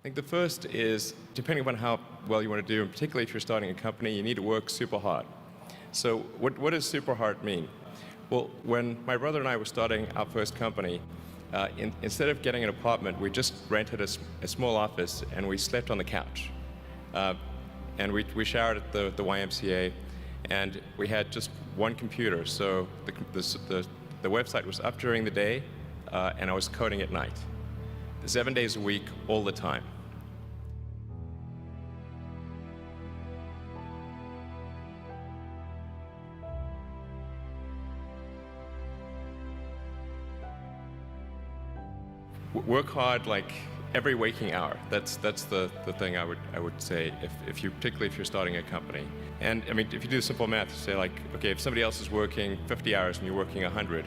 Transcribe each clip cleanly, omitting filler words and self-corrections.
think the first is, depending on how well you want to do, and particularly if you're starting a company, you need to work super hard. So what does super hard mean? Well, when my brother and I were starting our first company, instead of getting an apartment, we just rented a small office and we slept on the couch. And we showered at the YMCA, and we had just one computer. So the website was up during the day, and I was coding at night. 7 days a week, all the time. Work hard like every waking hour. That's the thing I would say particularly if you're starting a company. And I mean, if you do simple math, say like, okay, if somebody else is working 50 hours and you're working 100,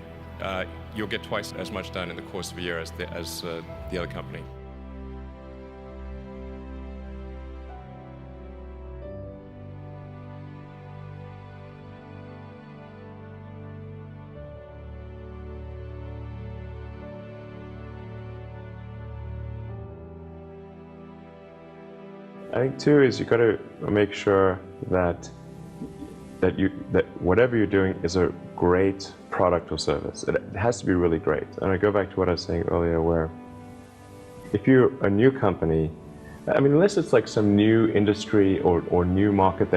you'll get twice as much done in the course of a year as the other company. I think too is you got to make sure that whatever you're doing is a great product or service. It has to be really great. And I go back to what I was saying earlier, where if you're a new company, I mean, unless it's like some new industry or new market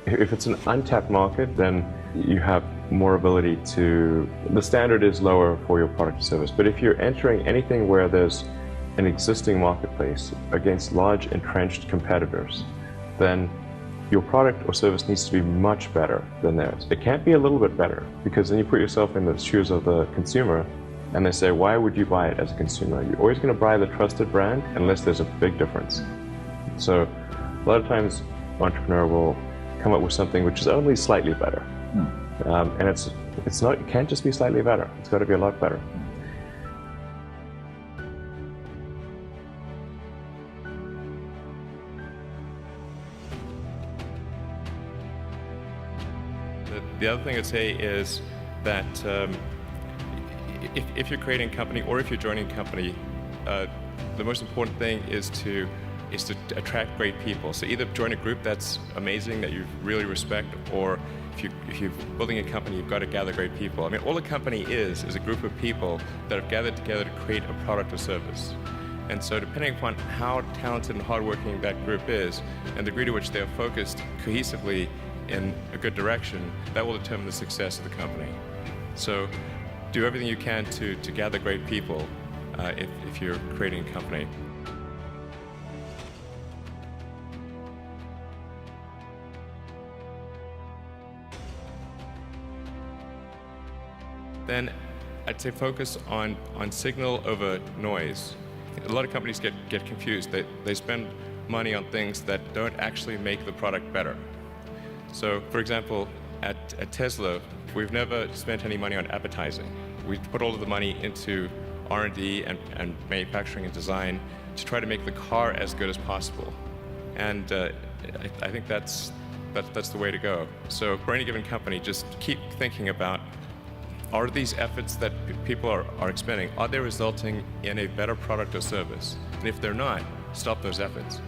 if it's an untapped market, then you have more ability the standard is lower for your product or service. But if you're entering anything where there's an existing marketplace against large entrenched competitors, then your product or service needs to be much better than theirs. It can't be a little bit better, because then you put yourself in the shoes of the consumer and they say, why would you buy it as a consumer? You're always going to buy the trusted brand unless there's a big difference. So a lot of times entrepreneur will come up with something which is only slightly better. And it can't just be slightly better. It's got to be a lot better. The other thing I'd say is that if you're creating a company or if you're joining a company, the most important thing is to attract great people. So either join a group that's amazing, that you really respect, or if you're building a company, you've got to gather great people. I mean, all a company is a group of people that have gathered together to create a product or service. And so depending upon how talented and hardworking that group is, and the degree to which they are focused cohesively in a good direction, that will determine the success of the company. So do everything you can to gather great people if you're creating a company. Then I'd say focus on signal over noise. A lot of companies get confused. They spend money on things that don't actually make the product better. So, for example, at Tesla, we've never spent any money on advertising. We put all of the money into R&D and manufacturing and design to try to make the car as good as possible. And I think that's the way to go. So for any given company, just keep thinking about, are these efforts that people are expending, are they resulting in a better product or service? And if they're not, stop those efforts.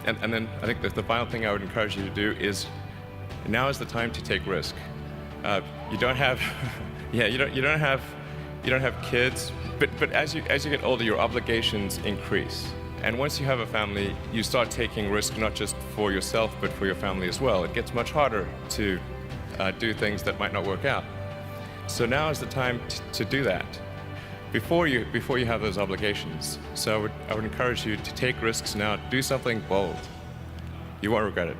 And then I think the final thing I would encourage you to do is, now is the time to take risk. You don't have, you don't have kids, but as you get older, your obligations increase. And once you have a family, you start taking risk not just for yourself, but for your family as well. It gets much harder to do things that might not work out. So now is the time to do that before you have those obligations. So I would encourage you to take risks now. Do something bold. You won't regret it.